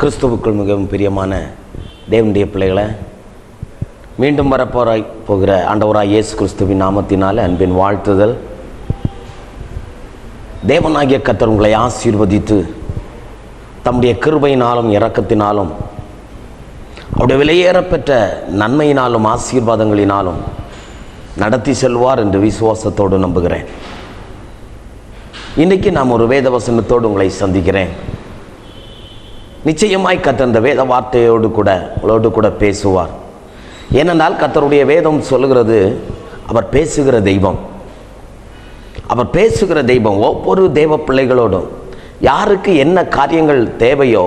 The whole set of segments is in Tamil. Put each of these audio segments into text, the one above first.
கிறிஸ்துவுக்குள் மிகவும் பிரியமான தேவனுடைய பிள்ளைகளை, மீண்டும் போகிற ஆண்டவராய் இயேசு கிறிஸ்துவின் நாமத்தினால அன்பின் வாழ்த்துதல். தேவனாகிய கர்த்தர் உங்களை ஆசீர்வதித்து தம்முடைய கிருபையினாலும் இரக்கத்தினாலும் அவருடைய விலையேறப்பெற்ற நன்மையினாலும் ஆசீர்வாதங்களினாலும் நடத்தி செல்வார் என்று விசுவாசத்தோடு நம்புகிறேன். இன்றைக்கி நாம் ஒரு வேத வசனத்தோடு உங்களை சந்திக்கிறேன். நிச்சயமாய் கர்த்தர் அந்த வேத உங்களோடு கூட பேசுவார். ஏனென்றால் கர்த்தருடைய வேதம் சொல்லுகிறது, அவர் பேசுகிற தெய்வம். அவர் பேசுகிற தெய்வம் ஒவ்வொரு தேவ பிள்ளைகளோடும் யாருக்கு என்ன காரியங்கள் தேவையோ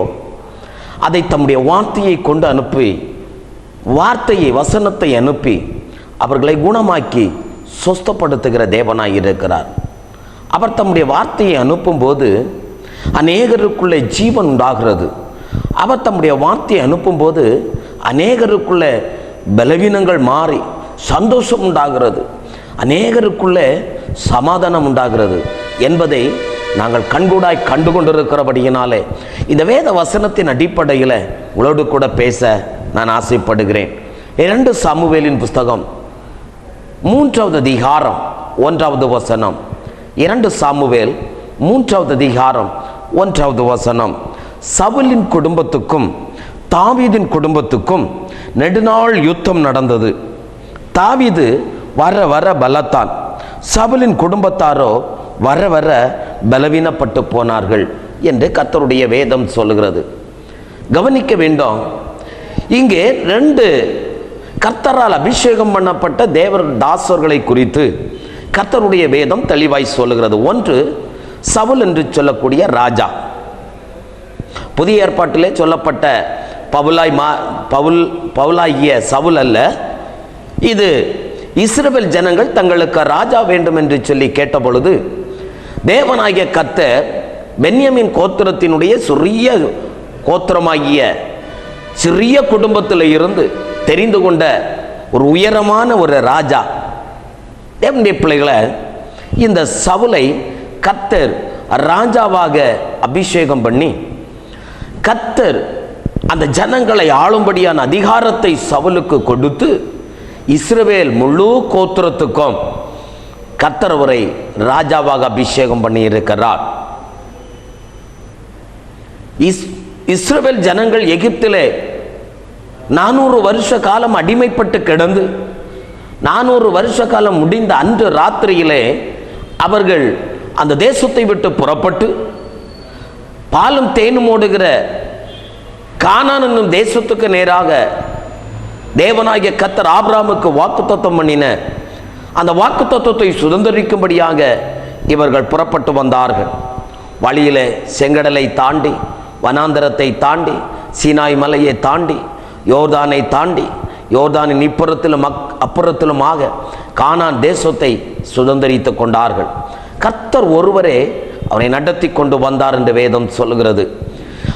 அதை தம்முடைய வார்த்தையை கொண்டு அனுப்பி, வசனத்தை அனுப்பி அவர்களை குணமாக்கி சொஸ்தப்படுத்துகிற தேவனாய் இருக்கிறார். அவர் தம்முடைய வார்த்தையை அனுப்பும்போது அநேகருக்குள்ளே ஜீவன் உண்டாகிறது. அவர் தம்முடைய வார்த்தையை அனுப்பும்போது அநேகருக்குள்ளே பலவீனங்கள் மாறி சந்தோஷம் உண்டாகிறது, அநேகருக்குள்ளே சமாதானம் உண்டாகிறது என்பதை நாங்கள் கண்கூடாய் கண்டு கொண்டிருக்கிறபடியினாலே இந்த வேத வசனத்தின் அடிப்படையில் உங்களோடு கூட பேச நான் ஆசைப்படுகிறேன். 2 சாமுவேலின் புஸ்தகம் 3வது அதிகாரம் 1வது வசனம். 2 சாமுவேல் 3வது அதிகாரம் 1வது வசனம். சவுலின் குடும்பத்துக்கும் தாவீதின் குடும்பத்துக்கும் நெடுநாள் யுத்தம் நடந்தது. தாவீது வர வர பலத்தான், சவுலின் குடும்பத்தாரோ வர வர பலவீனப்பட்டு போனார்கள் என்று கர்த்தருடைய வேதம் சொல்லுகிறது. கவனிக்க வேண்டும், இங்கே 2 கர்த்தரால் அபிஷேகம் பண்ணப்பட்ட தேவர் தாசர்களை குறித்து கர்த்தருடைய வேதம் தெளிவாய் சொல்லுகிறது. ஒன்று சவுல் என்று சொல்லக்கூடிய ராஜா. புதிய ஏற்பாட்டிலே சொல்லப்பட்ட பவுலாகிய சவுல் அல்ல. இது இஸ்ரவேல் ஜனங்கள் தங்களுக்கு ராஜா வேண்டும் என்று சொல்லி கேட்ட பொழுது தேவனாகிய கர்த்தர் பென்யமீன் கோத்திரத்தினுடைய சிறிய கோத்திரமாகிய சிறிய குடும்பத்தில் இருந்து தெரிந்து கொண்ட ஒரு உயரமான ஒரு ராஜா. தேவனுடைய பிள்ளைகளை, இந்த சவுலை கர்த்தர் ராஜாவாக அபிஷேகம் பண்ணி கர்த்தர் அந்த ஜனங்களை ஆளும்படியான அதிகாரத்தை சவுலுக்கு கொடுத்து இஸ்ரவேல் முழு கோத்திரத்துக்கும் கர்த்தர் அவரை ராஜாவாக அபிஷேகம் பண்ணி இருக்கிறார். இஸ்ரவேல் ஜனங்கள் எகிப்திலே 400 வருஷ காலம் அடிமைப்பட்டு கிடந்து 400 வருஷ காலம் முடிந்த அன்று ராத்திரியிலே அவர்கள் அந்த தேசத்தை விட்டு புறப்பட்டு பாலும் தேனும் ஓடுகிற கானான் என்னும் தேசத்துக்கு நேராக தேவனாகிய கர்த்தர் ஆபிரகாமுக்கு வாக்குத்தத்தம் பண்ணின அந்த வாக்குத்தத்தத்தை சுதந்திரிக்கும்படியாக இவர்கள் புறப்பட்டு வந்தார்கள். வழியிலே செங்கடலை தாண்டி, வனாந்தரத்தை தாண்டி, சீனாய் மலையை தாண்டி, யோர்தானை தாண்டி, யோர்தானின் இப்புறத்திலும் அப்புறத்திலுமாக கானான் தேசத்தை சுதந்திரித்து கொண்டார்கள். கர்த்தர் ஒருவரே அவரை நடத்தி கொண்டு வந்தார் என்று வேதம் சொல்லுகிறது.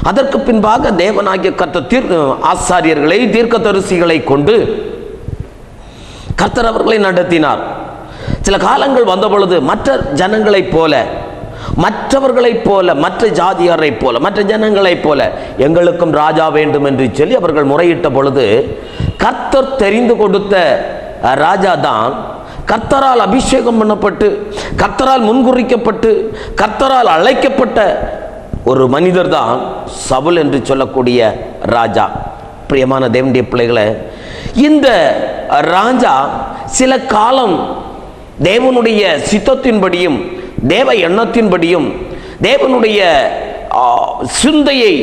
அதற்கு பின்பாக தேவனாகிய கர்த்தர் ஆசாரியர்களை, தீர்க்கதரிசிகளை கொண்டு கர்த்தர் அவர்களை நடத்தினார். சில காலங்கள் வந்த பொழுது மற்ற ஜனங்களைப் போல, மற்றவர்களைப் போல, மற்ற ஜாதியாரைப் போல, மற்ற ஜனங்களைப் போல எங்களுக்கும் ராஜா வேண்டும் என்று சொல்லி அவர்கள் முறையிட்ட பொழுது கர்த்தர் தெரிந்து கொடுத்த ராஜா தான், கர்த்தரால் அபிஷேகம் பண்ணப்பட்டு, கர்த்தரால் முன்குறிக்கப்பட்டு, கர்த்தரால் அழைக்கப்பட்ட ஒரு மனிதர் தான் சவுல் என்று சொல்லக்கூடிய ராஜா. பிரியமான தேவனுடைய பிள்ளைகளை, இந்த ராஜா சில காலம் தேவனுடைய சித்தத்தின்படியும் தேவ எண்ணத்தின்படியும் தேவனுடைய சிந்தையை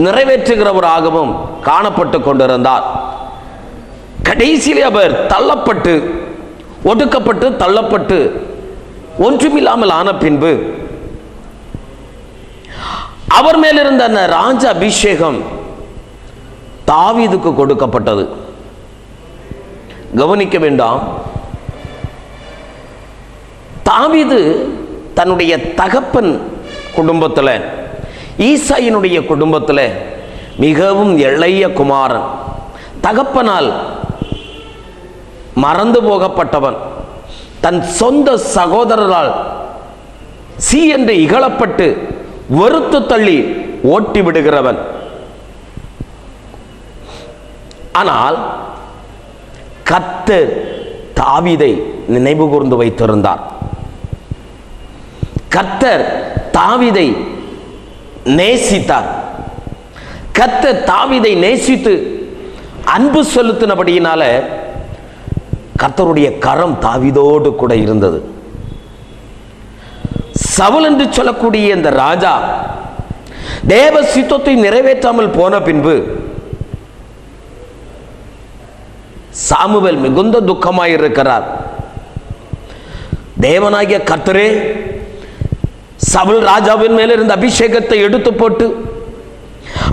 நிறைவேற்றுகிறவராகவும் காணப்பட்டு கொண்டிருந்தார். கடைசியிலே அவர் தள்ளப்பட்டு, ஒடுக்கப்பட்டு, தள்ளப்பட்டு ஒன்றுமில்லாமல் ஆன பின்பு அவர் மேலிருந்த அந்த ராஜ அபிஷேகம் தாவீதுக்கு கொடுக்கப்பட்டது. கவனிக்க வேண்டாம், தாவீது தன்னுடைய தகப்பன் குடும்பத்தில், ஈசாயினுடைய குடும்பத்தில் மிகவும் இளைய குமாரன், தகப்பனால் மறந்து போகப்பட்டவன், தன் சொந்த சகோதரரால் சி என்று இகழப்பட்டு வெறுத்து தள்ளி ஓட்டி விடுகிறவன். ஆனால் கர்த்தர் தாவீதை நினைவு கூர்ந்து வைத்திருந்தார். கர்த்தர் தாவீதை நேசித்தார். கர்த்தர் தாவீதை நேசித்து அன்பு செலுத்தினபடியினால கர்த்தருடைய கரம் தாவீதோடு கூட இருந்தது. சவுல் என்று சொல்லக்கூடிய இந்த ராஜா தேவ சித்தத்தை நிறைவேற்றாமல் போன பின்பு சாமுவேல் மிகுந்த துக்கமாயிருக்கிறார். தேவனாகிய கர்த்தரே சவுல் ராஜாவின் மேல் இருந்த அபிஷேகத்தை எடுத்து போட்டு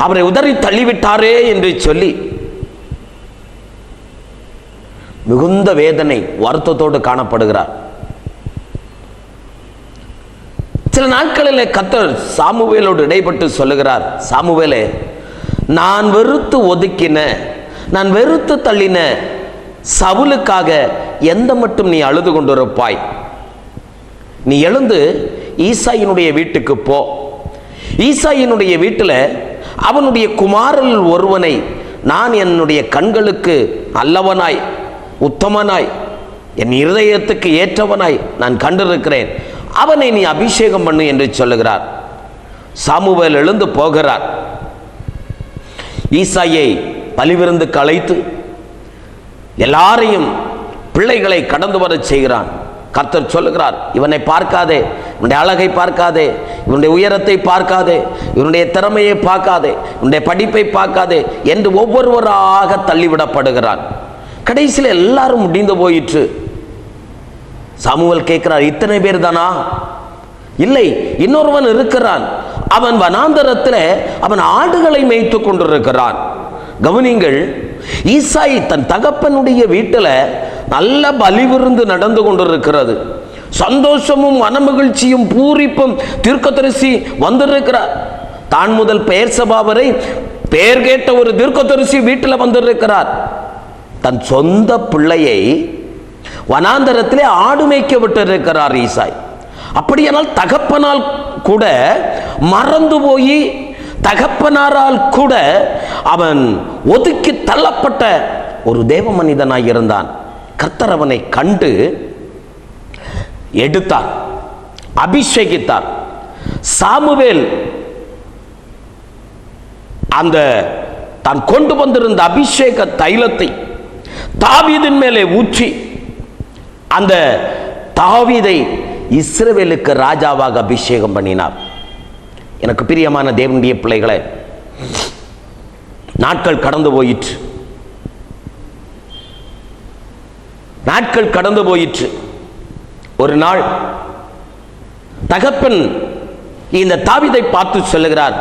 அவரை உதறி தள்ளிவிட்டாரே என்று சொல்லி மிகுந்த வேதனை வருத்தத்தோடு காணப்படுகிறார். சில நாட்களில் கர்த்தர் சாமுவேலோடு இடைப்பட்டு சொல்லுகிறார், சாமுவேலே, நான் வெறுத்து ஒதுக்கின, நான் வெறுத்து தள்ளின சவுலுக்காக எந்த மட்டும் நீ அழுது கொண்டிருப்பாய்? நீ எழுந்து ஈசாயினுடைய வீட்டுக்கு போ. ஈசாயினுடைய வீட்டில் அவனுடைய குமாரல் ஒருவனை நான் என்னுடைய கண்களுக்கு நல்லவனாய் உத்தமனாய் என் இருதயத்துக்கு ஏற்றவனாய் நான் கண்டிருக்கிறேன், அவனை நீ அபிஷேகம் பண்ணு என்று சொல்லுகிறார். சாமுவேல் எழுந்து போகிறார். ஈசாயை பலிவிருந்துக்கு அழைத்து எல்லாரையும் பிள்ளைகளை கடந்து வர செய்கிறான். கர்த்தர் சொல்லுகிறார், இவனை பார்க்காதே, இவனுடைய அழகை பார்க்காதே, இவனுடைய உயரத்தை பார்க்காதே, இவனுடைய திறமையை பார்க்காதே, இவனுடைய படிப்பை பார்க்காதே என்று ஒவ்வொருவராக தள்ளிவிடப்படுகிறான். கடைசியில் எல்லாரும் முடிந்து போயிற்று. சாமுவேல் கேட்கிறார், இத்தனை பேர் தானா? இல்லை, இன்னொருவன் இருக்கிறான். அவன் வனாந்தரத்தில் அவன் ஆடுகளை மேய்த்து கொண்டிருக்கிறான். கவனிங்கள், ஈசாய் தன் தகப்பனுடைய வீட்டில் நல்ல பலிவிருந்து நடந்து கொண்டிருக்கிறது. சந்தோஷமும் மனமகிழ்ச்சியும் பூரிப்பும் தீர்க்கதரிசி வந்திருக்கிறார். தான் முதல் பெயர்சபா வரை பெயர் கேட்ட ஒரு தீர்க்கதரிசி வீட்டில் வந்திருக்கிறார். தன் சொந்த பிள்ளையை வனாந்தரத்திலே ஆடு மேய்க்க விட்டிருக்கிறார் ஈசாய். அப்படியானால் தகப்பனால் கூட மறந்து போய், தகப்பனாரால் கூட அவன் ஒதுக்கி தள்ளப்பட்ட ஒரு தேவ மனிதனாய் இருந்தான். கர்த்தர் அவனை கண்டு எடுத்தார், அபிஷேகித்தார். சாமுவேல் அந்த தான் கொண்டு வந்திருந்த அபிஷேக தைலத்தை தாவீதின் மேலே ஊற்றி அந்த தாவீதை இஸ்ரவேலுக்கு ராஜாவாக அபிஷேகம் பண்ணினார். எனக்கு பிரியமான தேவனுடைய பிள்ளைகளே, நாட்கள் கடந்து போயிற்று. நாட்கள் கடந்து போயிற்று. ஒரு நாள் தகப்பன் இந்த தாவீதை பார்த்து சொல்லுகிறார்,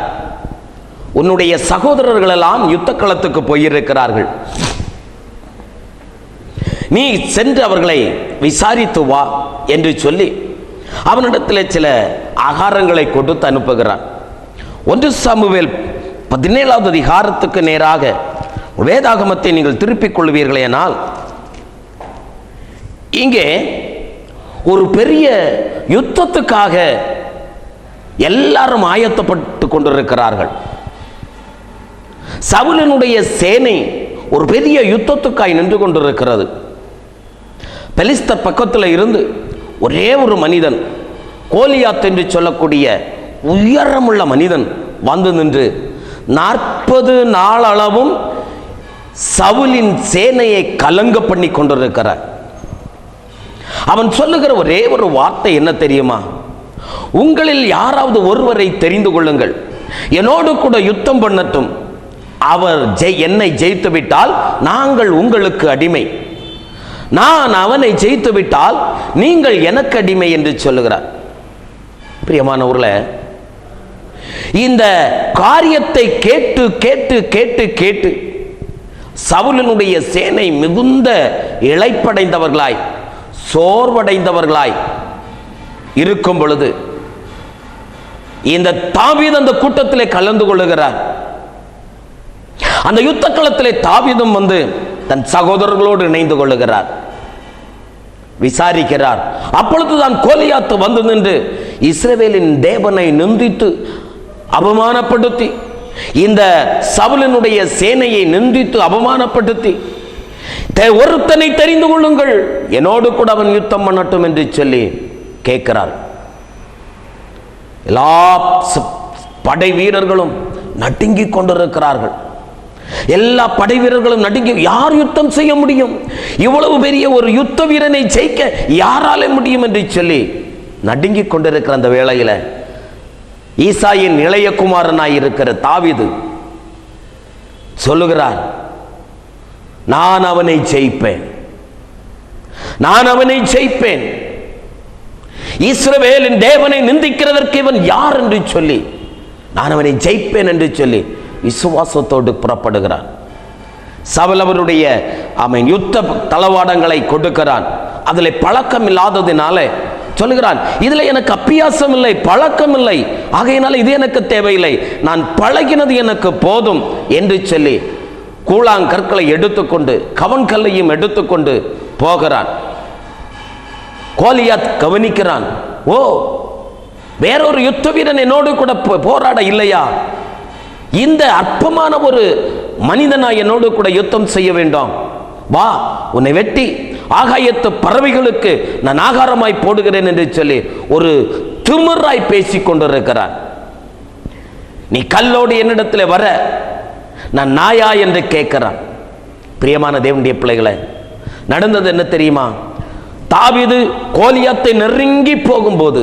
உன்னுடைய சகோதரர்கள் எல்லாம் யுத்த களத்துக்கு போயிருக்கிறார்கள், நீ சென்று அவர்களை விசாரித்து வா என்று சொல்லி அவனிடத்தில் சில ஆகாரங்களை கொடுத்து அனுப்புகிறான். 1 சாமுவேல் 17வது அதிகாரத்துக்கு நேராக வேதாகமத்தை நீங்கள் திருப்பிக் கொள்வீர்களேனால், இங்கே ஒரு பெரிய யுத்தத்துக்காக எல்லாரும் ஆயத்தப்பட்டு கொண்டிருக்கிறார்கள். சவுலினுடைய சேனை ஒரு பெரிய யுத்தத்துக்காய் நின்று கொண்டிருக்கிறது. பெலிஸ்தர் பக்கத்தில் இருந்து ஒரே ஒரு மனிதன், கோலியாத் என்று சொல்லக்கூடிய உயரமுள்ள மனிதன் வந்து நின்று 40 நாளளவும் சவுலின் சேனையை கலங்க பண்ணி கொண்டிருக்கிறார். அவன் சொல்லுகிற ஒரே ஒரு வார்த்தை என்ன தெரியுமா? உங்களில் யாராவது ஒருவரை தெரிந்து கொள்ளுங்கள், என்னோடு கூட யுத்தம் பண்ணட்டும், அவர் என்னை ஜெயித்து விட்டால் நாங்கள் உங்களுக்கு அடிமை, நான் அவனை ஜெயித்து விட்டால் நீங்கள் எனக்கு அடிமை என்று சொல்லுகிறார். பிரியமானவர்களே, இந்த காரியத்தை கேட்டு கேட்டு கேட்டு கேட்டு சவுலினுடைய சேனை மிகுந்த இளைப்படைந்தவர்களாய் சோர்வடைந்தவர்களாய் இருக்கும் பொழுது இந்த தாவீது அந்த கூட்டத்திலே கலந்து கொள்ளுகிறார். அந்த யுத்த களத்திலே தாவீதும் வந்து தன் சகோதரர்களோடு இணைந்து கொள்ளுகிறார், விசாரிக்கிறார். அப்பொழுதுதான் கோலியாத் வந்து நின்று இஸ்ரவேலின் தேவனை நிந்தித்து அவமானப்படுத்தி இந்த சவுலினுடைய சேனையை நிந்தித்து அவமானப்படுத்தி, ஒருத்தனை தெரிந்து கொள்ளுங்கள், என்னோடு கூட அவன் யுத்தம் பண்ணட்டும் என்று சொல்லி கேட்கிறார். எல்லா படை வீரர்களும் நடுங்கிக் கொண்டிருக்கிறார்கள். எல்லா படை வீரர்களும் நடுங்கி, யார் யுத்தம் செய்ய முடியும்? இவ்வளவு பெரிய ஒரு யுத்த வீரனை ஜெயிக்க யாரால முடியும் என்று சொல்லி நடுங்கிக் கொண்டிருக்கிற அந்த வேளையில ஈசாயின் இளைய குமாரனாய் இருக்கிற தாவீது சொல்லுகிறார், நான் அவனை ஜெயிப்பேன், நான் அவனை ஜெயிப்பேன். இஸ்ரவேலின் தேவனை நிந்திக்கிறதற்கு இவன் யார் என்று சொல்லி நான் அவனை ஜெயிப்பேன் என்று சொல்லி விசுவாசத்தோடு புறப்படுகிறான். சவுல் அவருடைய யுத்த தளவாடங்களை கொடுக்கிறான். அதில் பழக்கம் இல்லாததினால சொல்லுகிறான், இதுல எனக்கு அப்பியாசம் இல்லை, பழக்கம் இல்லை, ஆகையினால இது எனக்கு தேவையில்லை, நான் பழகினது எனக்கு போதும் என்று சொல்லி கூழாங்கற்களை எடுத்துக்கொண்டு கவன் கல்லையும் எடுத்துக்கொண்டு போகிறான். கோலியாத் கவனிக்கிறான், ஓ, வேறொரு யுத்த வீரன் என்னோடு கூட போராட இல்லையா? இந்த அற்பமான ஒரு மனிதனா என்னோடு கூட யுத்தம் செய்ய வேண்டாம், வா, உன்னை வெட்டி ஆகாயத்து பறவைகளுக்கு நான் ஆகாரமாய் போடுகிறேன் என்று சொல்லி ஒரு திமிராய் பேசிக் கொண்டிருக்கிறான். நீ கல்லோடு என்னிடத்தில் வர நான் நாயா என்று கேட்கிறான். பிரியமான தேவனுடைய பிள்ளைகளை, நடந்தது என்ன தெரியுமா? தாவீது கோலியாத்தை நெருங்கி போகும்போது,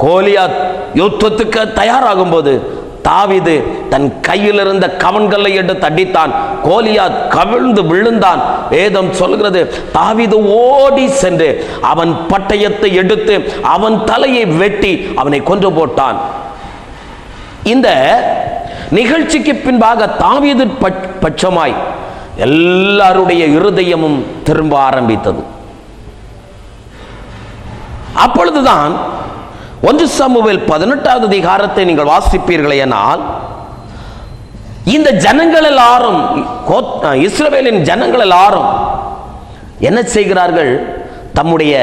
கோலியாத் யுத்தத்துக்கு தயாராகும் போது தாவீது தன் கையில் இருந்த கவன்களை எடுத்து அடித்தான். கோலியாத் கவிழ்ந்து விழுந்தான். வேதம் சொல்கிறது, தாவீது ஓடி சென்று அவன் பட்டயத்தை எடுத்து அவன் தலையை வெட்டி அவனை கொன்று போட்டான். இந்த நிகழ்ச்சிக்கு பின்பாக தாவீது பட்சமாய் எல்லாருடைய இருதயமும் திரும்ப ஆரம்பித்தது. அப்பொழுதுதான் 1 சாமுவேல் 18வது அதிகாரத்தை நீங்கள் வாசிப்பீர்களேனால், இந்த ஜனங்கள் எல்லாரும், இஸ்ரவேலின் ஜனங்கள் எல்லாரும் என்ன செய்கிறார்கள்? தம்முடைய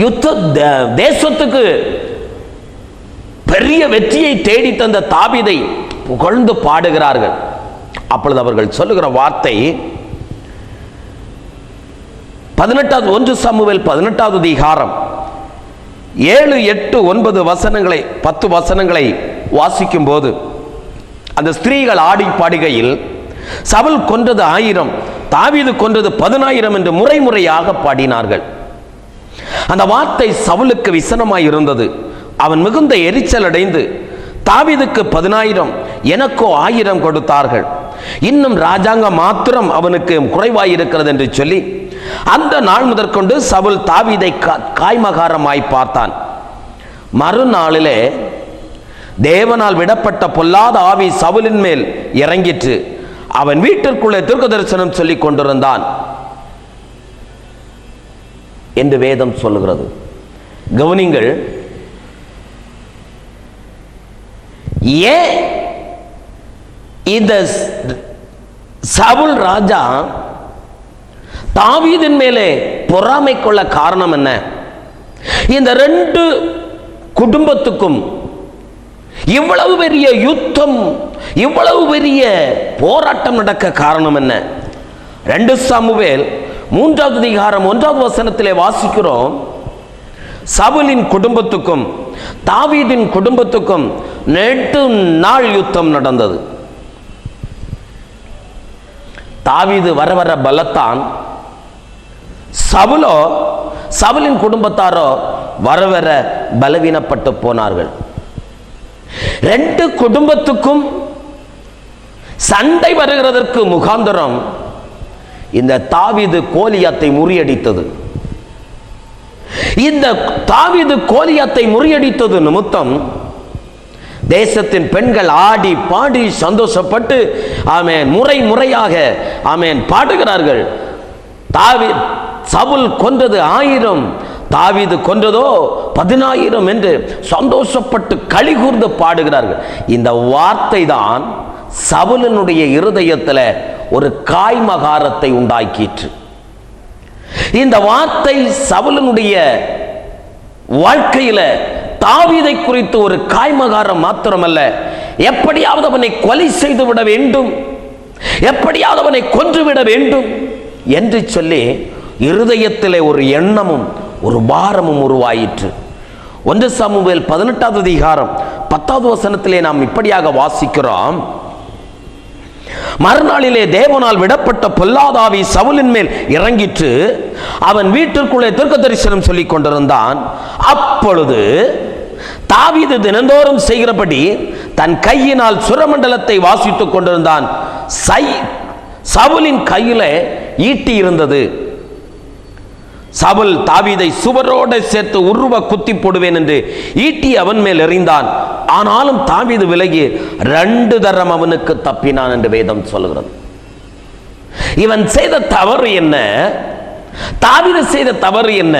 யுத்த தேசத்துக்கு பெரிய வெற்றியை தேடி தந்த தாவீதை புகழ்ந்து பாடுகிறார்கள். அப்பொழுது அவர்கள் சொல்லுகிற வார்த்தை 1 சாமுவேல் 18வது அதிகாரம் 7, 8, 9 வசனங்களை 10 வசனங்களை வாசிக்கும் போது, அந்த ஸ்திரீகள் ஆடி பாடுகையில் சவுல் கொன்றது 1000, தாவீது கொன்றது 10000 என்று முறையாக பாடினார்கள். அந்த வார்த்தை சவுலுக்கு விசனமாய் இருந்தது. அவன் மிகுந்த எரிச்சல் அடைந்து, தாவீதுக்கு 10000, எனக்கோ 1000 கொடுத்தார்கள், இன்னும் ராஜாங்கம் மாத்திரம் அவனுக்கு குறைவாயிருக்கிறது என்று சொல்லி அந்த நாள் முதற்கொண்டு சவுல் தாவீதை காய்மகாரமாய் பார்த்தான். மறுநாளிலே தேவனால் விடப்பட்ட பொல்லாத ஆவி சவுலின் மேல் இறங்கிற்று. அவன் வீட்டிற்குள்ளே தீர்க்க தரிசனம் சொல்லிக் கொண்டிருந்தான் என்று வேதம் சொல்லுகிறது. கவனிங்கள், ஏன் இந்த சவுல் ராஜா தாவீதின் மேலே பொறாமை கொள்ள காரணம் என்ன? இந்த 2 குடும்பத்துக்கும் இவ்வளவு பெரிய யுத்தம், இவ்வளவு பெரிய போராட்டம் நடக்க காரணம் என்ன? 2 சாமுவேல் 3வது அதிகாரம் 1வது வசனத்திலே வாசிக்கிறோம், சவுலின் குடும்பத்துக்கும் தாவீதின் குடும்பத்துக்கும் 8 நாள் யுத்தம் நடந்தது. தாவீது வர வர பலத்தான், சவுலின் குடும்பத்தாரோ வர வர பலவீனப்பட்டு போனார்கள். 2 குடும்பத்துக்கும் சண்டை வருகிறதற்கு முகாந்தரம் இந்த தாவீது கோலியாத்தை முறியடித்தது. இந்த தாவீது கோலியாத்தை முறியடித்தது நிமித்தம் தேசத்தின் பெண்கள் ஆடி பாடி சந்தோஷப்பட்டு ஆமென் முறையாக ஆமென் பாடுகிறார்கள். சவுல் கொன்றது 1000, தாவீது கொன்றதோ 10000 என்று சந்தோஷப்பட்டு களிகூர்ந்து பாடுகிறார்கள். இந்த வார்த்தை தான் சவுலினுடைய இருதயத்தில் ஒரு காய்மகாரத்தை உண்டாக்கிற்று. இந்த வார்த்தை சவுலினுடைய வாழ்க்கையில தாவீதை குறித்து ஒரு காய்மகாரம் மாத்திரமல்ல, எப்படியாவது அவனை கொலை செய்து விட வேண்டும், எப்படியாவது அவனை கொன்றுவிட வேண்டும் என்று சொல்லி இருதயத்திலே ஒரு எண்ணமும் ஒரு பாரமும் உருவாயிற்று. 1 சாமுவேல் 18வது அதிகாரம் 10வது வசனத்திலே நாம் இப்படியாக வாசிக்கிறோம். மறுநாளிலே தேவனால் விடப்பட்ட பொல்லாத ஆவி சவுலின் மேல் இறங்கிற்று. அவன் வீட்டிற்குள்ளே தீர்க்க தரிசனம் சொல்லிக் கொண்டிருந்தான். அப்பொழுது தாவீது தினந்தோறும் செய்கிறபடி தன் கையினால் சுரமண்டலத்தை வாசித்துக் கொண்டிருந்தான். சவுலின் கையிலே ஈட்டி இருந்தது. சவுல் தாவீதை சுவரோடு சேர்த்து உருவ குத்தி போடுவேன் என்று ஈட்டி அவன் மேல் எறிந்தான். ஆனாலும் தாவீது விலகி 2 தரம் அவனுக்கு தப்பினான் என்று வேதம் சொல்கிறது. இவன் செய்த தவறு என்ன? தாவீது செய்த தவறு என்ன?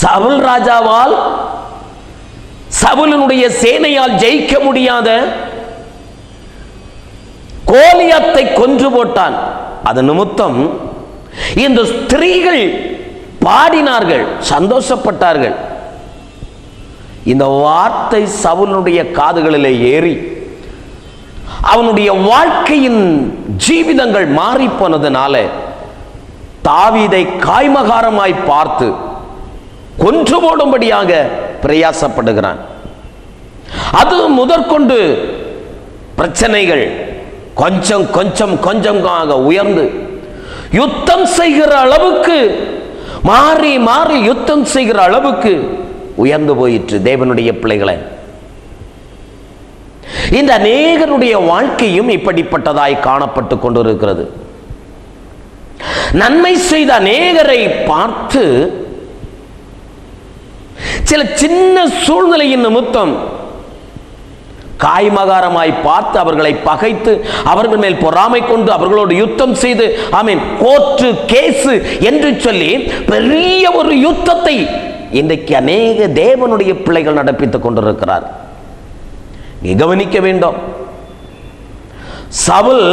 சவுல் ராஜாவால், சவுலினுடைய சேனையால் ஜெயிக்க முடியாத கோலியாத்தை கொன்று போட்டான். அது நிமித்தம் இந்த ஸ்திரீகள் பாடினார்கள், சந்தோஷப்பட்டார்கள். இந்த வார்த்தை சவுலுடைய காதுகளிலே ஏறி அவனுடைய வாழ்க்கையின் ஜீவிதங்கள் மாறி போனதுனால தாவீதை காய்மகாரமாய் பார்த்து கொன்று போடும்படியாக பிரயாசப்படுகிறான். அது முதற்கொண்டு பிரச்சனைகள் கொஞ்சம் கொஞ்சம் கொஞ்சமாக உயர்ந்து யுத்தம் செய்கிற அளவுக்கு, மாறி மாறி யுத்தம் செய்கிற அளவுக்கு உயர்ந்து போயிற்று. தேவனுடைய பிள்ளைகளை, இந்த அநேகருடைய வாழ்க்கையும் இப்படிப்பட்டதாய் காணப்பட்டு கொண்டிருக்கிறது. நன்மை செய்த அநேகரை பார்த்து சில சின்ன சூழ்நிலையின் நிமித்தம் காய்மகாரமாய் பார்த்து அவர்களை பகைத்து அவர்கள் மேல் பொறாமை கொண்டு அவர்களோடு யுத்தம் செய்து, ஆமென், கோர்ட்டு கேசு என்று சொல்லி பெரிய ஒரு யுத்தத்தை இன்றைக்கு அநேக தேவனுடைய பிள்ளைகள் நடப்பித்துக் கொண்டிருக்கிறார். கவனிக்க வேண்டும். சவுல்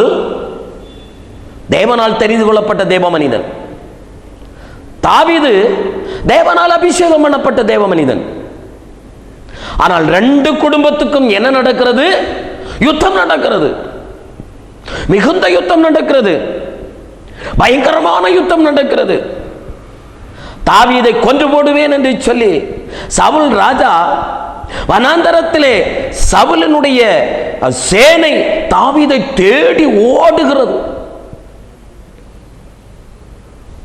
தேவனால் தெரிந்து கொள்ளப்பட்ட தேவ மனிதன். தாவீது தேவனால் அபிஷேகம் பண்ணப்பட்ட தேவ மனிதன். ஆனால் 2 குடும்பத்துக்கும் என்ன நடக்கிறது? யுத்தம் நடக்கிறது. மிகுந்த யுத்தம் நடக்கிறது. பயங்கரமான யுத்தம் நடக்கிறது. தாவீதை கொன்று போடுவேன் என்று சொல்லி சவுல் ராஜா வனாந்தரத்திலே சவுலினுடைய சேனை தாவீதை தேடி ஓடுகிறது.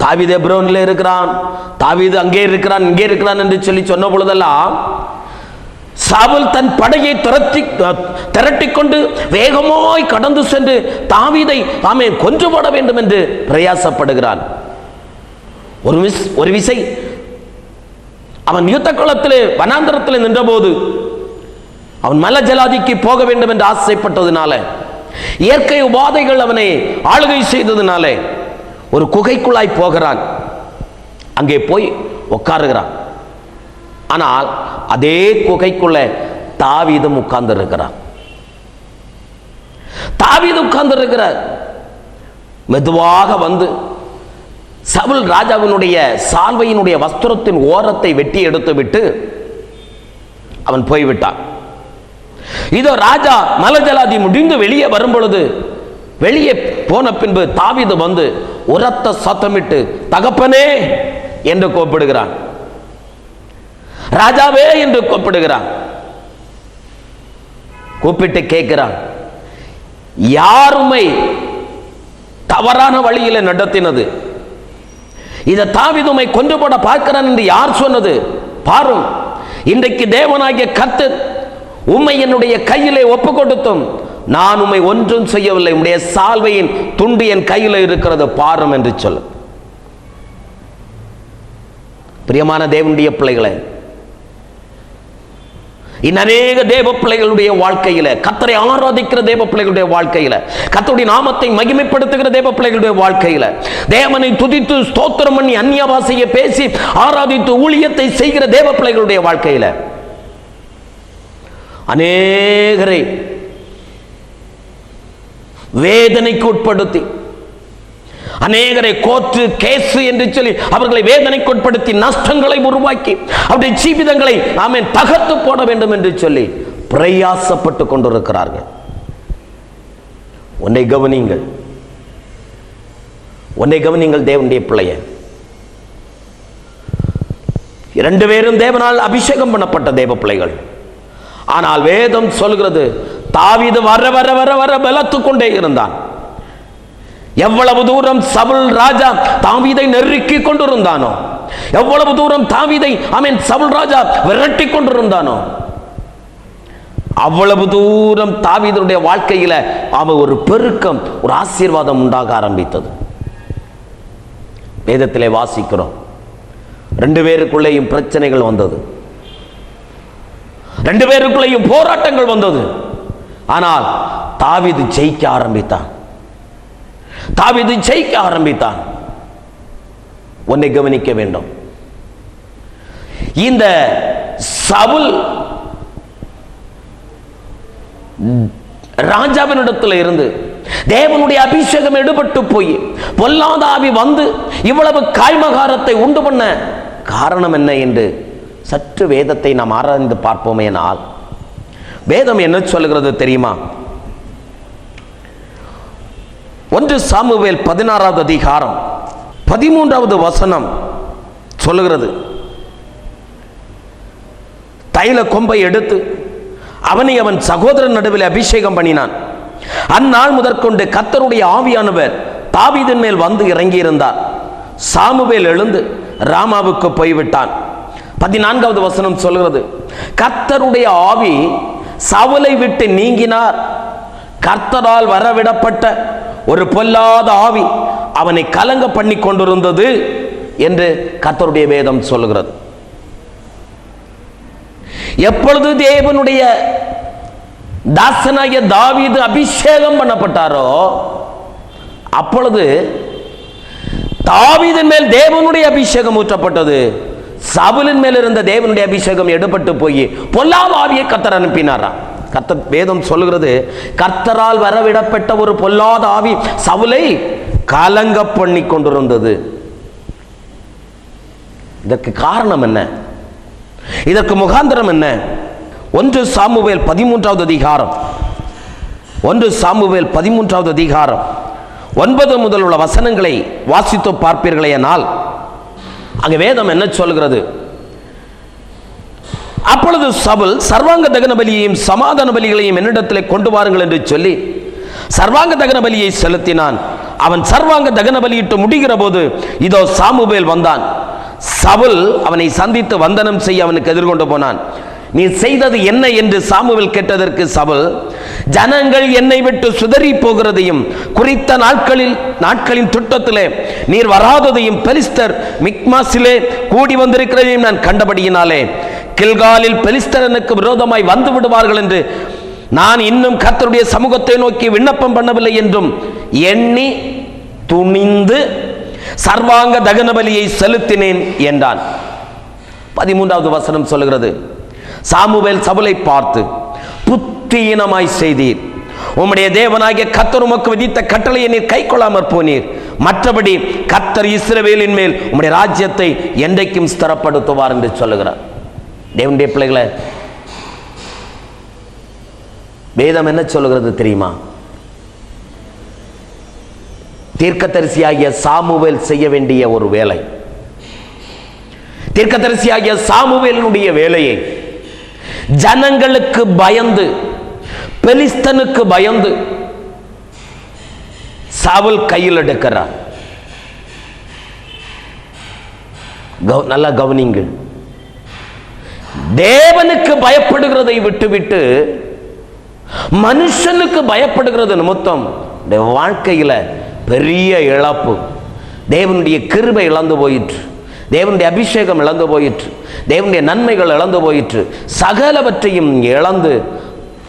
தாவீது எப்ரோனில் இருக்கிறான், தாவீது அங்கே இருக்கிறான், இங்கே இருக்கிறான் என்று சொல்லி சொன்ன பொழுதெல்லாம் சவுல் தன் படையை திரட்டிக் கொண்டு வேகமாய் கடந்து சென்று தாவீதை ஆமென் கொன்று போட வேண்டும் என்று பிரயாசப்படுகிறான். ஒரு விசை அவன் யுத்த களத்திலே வனாந்தரத்தில் நின்றபோது அவன் மல ஜலாதிக்கு போக வேண்டும் என்று ஆசைப்பட்டதுனால, இயற்கை உபாதைகள் அவனை ஆளுகை செய்ததுனால ஒரு குகைக்குள்ளாய் போகிறான். அங்கே போய் உட்காருகிறான். ஆனால் அதே குகைக்குள்ள தாவீதும் உட்கார்ந்து இருக்கிறார். தாவீது உட்கார்ந்து இருக்கிறார். மெதுவாக வந்து சவுல் ராஜாவினுடைய சால்வையினுடைய வஸ்திரத்தின் ஓரத்தை வெட்டி எடுத்து விட்டு அவன் போய்விட்டான். இதோ ராஜா மலஜலாதி முடிந்து வெளியே வரும் பொழுது, வெளியே போன பின்பு தாவீது வந்து உரத்த சத்தமிட்டு தகப்பனே என்று கூப்பிடுகிறான். ராஜாவே என்று கூப்பிடுகிறான். கூப்பிட்டு கேட்கிறான், யாருமை தவறான வழியில் நடத்தினது? இதை தாவீது உம்மை கொன்று போட பார்க்கிறான் என்று யார் சொன்னது? பாரும், இன்றைக்கு தேவனாகிய கர்த்தர் உம்மை என்னுடைய கையிலே ஒப்பு கொடுத்தும் நான் உம்மை ஒன்றும் செய்யவில்லை. உம்முடைய சால்வையின் துண்டு என் கையில் இருக்கிறது, பாரும் என்று சொல்ல. பிரியமான தேவனுடைய பிள்ளைகளை, அநேக தேவ பிள்ளைகளுடைய வாழ்க்கையில, கர்த்தரை ஆராதிக்கிற தேவ பிள்ளைகளுடைய வாழ்க்கையில, கர்த்தருடைய நாமத்தை மகிமைப்படுத்துகிற தேவ பிள்ளைகளுடைய வாழ்க்கையில, தேவனை துதித்து ஸ்தோத்திரம் பண்ணி அந்நிய பாஷையை பேசி ஆராதித்து ஊழியத்தை செய்கிற தேவ பிள்ளைகளுடைய வாழ்க்கையில அநேகரை வேதனைக்கு உட்படுத்தி அநேகரை கோர்ட்டு கேசு என்று சொல்லி அவர்களை வேதனைக்குட்படுத்தி நஷ்டங்களை உருவாக்கி அவருடைய ஜீவிதங்களை ஆமென் தகர்த்து போட வேண்டும் என்று சொல்லி பிரயாசப்பட்டு கொண்டிருக்கிறார்கள். ஒன்றை கவனிங்கள், தேவனுடைய பிள்ளைய, இரண்டு பேரும் தேவனால் அபிஷேகம் பண்ணப்பட்ட தேவ பிள்ளைகள். ஆனால் வேதம் சொல்கிறது தாவீது வர வர வர வர பலத்து கொண்டே இருந்தான். எவ்வளவு தூரம் சவுல் ராஜா தாவீதை நெருக்கி கொண்டிருந்தானோ, எவ்வளவு தூரம் தாவீதை சவுல் ராஜா விரட்டி கொண்டிருந்தானோ, அவ்வளவு தூரம் தாவீதுடைய வாழ்க்கையில அவன் ஒரு பெருக்கம், ஒரு ஆசீர்வாதம் உண்டாக ஆரம்பித்தது. வேதத்திலே வாசிக்கிறோம், ரெண்டு பேருக்குள்ளேயும் பிரச்சனைகள் வந்தது, ரெண்டு பேருக்குள்ளேயும் போராட்டங்கள் வந்தது. ஆனால் தாவீது ஜெயிக்க ஆரம்பித்தான். ஒன்றை கவனிக்க வேண்டும், இந்த சவுல் ராஜாவினிடத்தில் இருந்து தேவனுடைய அபிஷேகம் எடுபட்டு போய் பொல்லாத ஆவி வந்து இவ்வளவு காய்மகாரத்தை உண்டு பண்ண காரணம் என்ன என்று சற்று வேதத்தை நாம் ஆராய்ந்து பார்ப்போமேனால், வேதம் என்ன சொல்லுகிறது தெரியுமா? 1 சாமுவேல் 16வது அதிகாரம் 13வது வசனம் சொல்லுகிறது, தைல கொம்பை எடுத்து அவனை அவன் சகோதரன் நடுவில் அபிஷேகம் பண்ணினான். அந்நாள் முதற்கொண்டு கர்த்தருடைய ஆவியானவர் தாவீதின் மேல் வந்து இறங்கியிருந்தார். சாமுவேல் எழுந்து ராமாவுக்கு போய்விட்டான். 14வது வசனம் சொல்கிறது, கர்த்தருடைய ஆவி சவுலை விட்டு நீங்கினார். கர்த்தரால் வரவிடப்பட்ட ஒரு பொல்லாத ஆவி அவனை கலங்க பண்ணி கொண்டிருந்தது என்று கர்த்தருடைய வேதம் சொல்லுகிறது. எப்பொழுது தேவனுடைய தாசனாகிய தாவீது அபிஷேகம் பண்ணப்பட்டாரோ அப்பொழுது தாவீதின் மேல் தேவனுடைய அபிஷேகம் ஊற்றப்பட்டது. சவுலின் மேல் இருந்த தேவனுடைய அபிஷேகம் எடுபட்டு போய் பொல்லாத ஆவியை கர்த்தர் அனுப்பினாராம். கர்த்தர் வேதம் சொல்லுகிறது, கர்த்தரால் வரவிடப்பட்ட ஒரு பொல்லாத ஆவி சவுலை கலங்க பண்ணி கொண்டிருந்தது. இதற்கு காரணம் என்ன? இதற்கு முகாந்திரம் என்ன? 1 சாமுவேல் 13வது அதிகாரம் 9 முதல் உள்ள வசனங்களை வாசித்து பார்ப்பீர்களேயானால் அங்கே வேதம் என்ன சொல்கிறது? அப்பொழுது சவுல் சர்வாங்க தகன பலியையும் சமாதான பலிகளையும் என்னிடத்திலே கொண்டு வாருங்கள் என்று சொல்லி சர்வாங்க தகன பலியை செலுத்தினான். அவன் சர்வாங்க தகன பலியிட்டு முடிகிற போது இதோ சாமுவேல் வந்தான். சவுல் அவனை சந்தித்து வந்தனம் செய்ய அவனுக்கு எதிர்கொண்டு போனான். நீ செய்தது என்ன என்று சாமுவேல் கேட்டதற்கு சவுல், ஜனங்கள் என்னை விட்டு சிதறி போகிறதையும் குறித்த நாட்களின் திட்டத்திலே நீர் வராததையும் பெலிஸ்தர் மிக்மாசிலே கூடி வந்திருக்கிறதையும் நான் கண்டபடியினாலே கில்காலில் பெலிஸ்தர் எனக்கு விரோதமாய் வந்து விடுவார்கள் என்று நான் இன்னும் கர்த்தருடைய சமூகத்தை நோக்கி விண்ணப்பம் பண்ணவில்லை என்றும் எண்ணி துணிந்து சர்வாங்க தகன பலியை செலுத்தினேன் என்றான். 13வது வசனம் சொல்லுகிறது, சாமுவேல் சவுலை பார்த்து, புத்தியீனமாய் செய்தீர், உம்முடைய தேவனாகிய கர்த்தர் உமக்கு விதித்த கட்டளையை நீர் கை கொள்ளாமற் போனீர். மற்றபடி கர்த்தர் இஸ்ரவேலின் மேல் உம்முடைய ராஜ்யத்தை என்றைக்கும் ஸ்திரப்படுத்துவார் என்று சொல்லுகிறார். தேவனுடைய பிள்ளைகளை, வேதம் என்ன சொல்லுகிறது தெரியுமா? தீர்க்கதரிசியாகிய சாமுவேல் செய்ய வேண்டிய ஒரு வேலை, தீர்க்கதரிசியாகிய சாமுவேலினுடைய வேலையை ஜனங்களுக்கு பயந்து, பெலிஸ்தனுக்கு பயந்து சவுல் கையில் எடுக்கிறார். நல்லா கவனிங்கள், தேவனுக்கு பயப்படுகிறதை விட்டுவிட்டு மனுஷனுக்கு பயப்படுகிறது நிமித்தம் வாழ்க்கையில பெரிய இழப்பு. தேவனுடைய கிருபை இழந்து போயிற்று, தேவனுடைய அபிஷேகம் இழந்து போயிற்று, தேவனுடைய நன்மைகள் இழந்து போயிற்று, சகலவற்றையும் இழந்து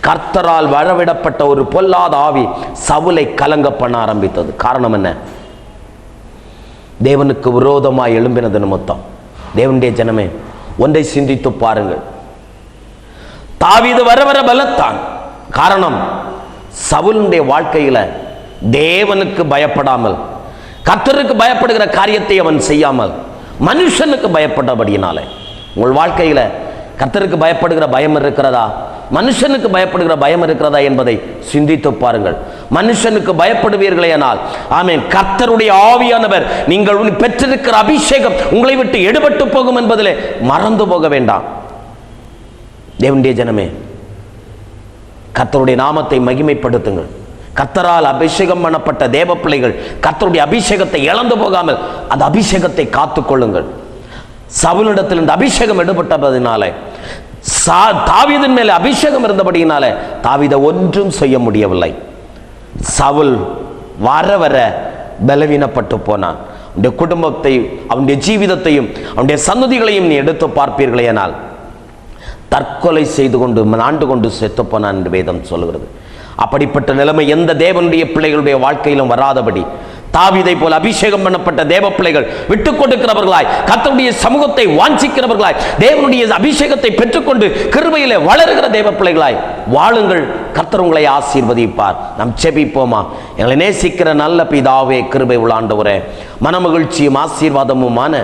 கர்த்தரால் வரவிடப்பட்ட ஒரு பொல்லாத ஆவி சவுலை கலங்க பண்ண ஆரம்பித்தது. காரணம் என்ன? தேவனுக்கு விரோதமாய் எழும்பினது நிமித்தம். தேவனுடைய ஜனமே, ஒன்றை சிந்தித்து பாருங்கள். தாவீது வர வர பலத்தான். காரணம், சவுலுடைய வாழ்க்கையில தேவனுக்கு பயப்படாமல், கர்த்தருக்கு பயப்படுகிற காரியத்தை அவன் செய்யாமல் மனுஷனுக்கு பயப்பட்டபடியினாலே, உங்கள் வாழ்க்கையில் கர்த்தருக்கு பயப்படுகிற பயம் இருக்கிறதா, மனுஷனுக்கு பயப்படுகிற பயம் இருக்கிறதா என்பதை சிந்தித்து பாருங்கள். மனுஷனுக்கு பயப்படுவீர்களேனால் ஆமென், கர்த்தருடைய ஆவியானவர் நீங்கள் பெற்றிருக்கிற அபிஷேகம் உங்களை விட்டு எடுபட்டு போகும் என்பதிலே மறந்து போக வேண்டாம். தேவனுடைய ஜனமே, கர்த்தருடைய நாமத்தை மகிமைப்படுத்துங்கள். கர்த்தரால் அபிஷேகம் பண்ணப்பட்ட தேவ பிள்ளைகள் கர்த்தருடைய அபிஷேகத்தை இழந்து போகாமல் அந்த அபிஷேகத்தை காத்துக் கொள்ளுங்கள். சவுலிடத்தில் இந்த அபிஷேகம் எடுபட்டதினாலே, தாவீதின் மேலே அபிஷேகம் இருந்தபடியினாலே தாவீதை ஒன்றும் செய்ய முடியவில்லை. சவுல் வர வர பலவீனப்பட்டு போனான். அவனுடைய குடும்பத்தை, அவனுடைய ஜீவிதத்தையும் அவனுடைய சந்ததிகளையும் நீ எடுத்து பார்ப்பீர்களேனால் தற்கொலை செய்து கொண்டு ஆண்டு கொண்டு செத்து போனான் என்று வேதம் சொல்கிறது. அப்படிப்பட்ட நிலைமை எந்த தேவனுடைய பிள்ளைகளுடைய வாழ்க்கையிலும் வராதபடி தாவீதை போல அபிஷேகம் பண்ணப்பட்ட தேவ பிள்ளைகள் விட்டுக் கொடுக்கிறவர்களாய், கர்த்தருடைய சமூகத்தை வாஞ்சிக்கிறவர்களாய், தேவனுடைய அபிஷேகத்தை பெற்றுக்கொண்டு கிருபையிலே வளருகிற தேவ பிள்ளைகளாய் வாழுங்கள். கர்த்தர் உங்களை ஆசீர்வதிப்பார். நாம் செபிப்போமா? எங்களை நேசிக்கிற நல்ல பிதாவே, கிருபை உள்ள ஆண்டவரே, மனமகிழ்ச்சியும் ஆசீர்வாதமுமான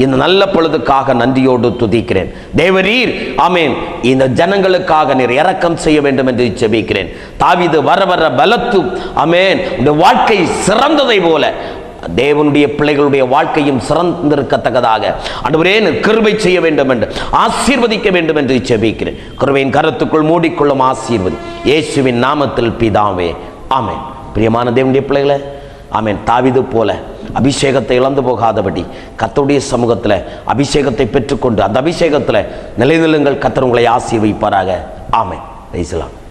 இந்த நல்ல பொழுதுக்காக நன்றியோடு துதிக்கிறேன். தேவரீர் ஆமேன், இந்த ஜனங்களுக்காக நீர் இரக்கம் செய்ய வேண்டும் என்று செபிக்கிறேன். தாவீது வர வர பலத்து ஆமேன், உடைய வாழ்க்கை சிறந்ததை போல தேவனுடைய பிள்ளைகளுடைய வாழ்க்கையும் சிறந்திருக்கத்தக்கதாக ஆண்டவரே கிருபை செய்ய வேண்டும் என்று ஆசீர்வதிக்க வேண்டும் என்று செபிக்கிறேன். கிருபையின் கரத்துக்குள் மூடிக்கொள்ளும் ஆசீர்வதி இயேசுவின் நாமத்தில் பிதாவே, ஆமேன். பிரியமான தேவனுடைய பிள்ளைகளை ஆமேன், தாவீது போல அபிஷேகத்தை இழந்து போகாதபடி கர்த்தருடைய சமூகத்தில் அபிஷேகத்தை பெற்றுக்கொண்டு அந்த அபிஷேகத்தில் நிலைநில்லுங்கள். கர்த்தர் உங்களை ஆசீர்வதிப்பாராக. ஆமேன். Praise the Lord.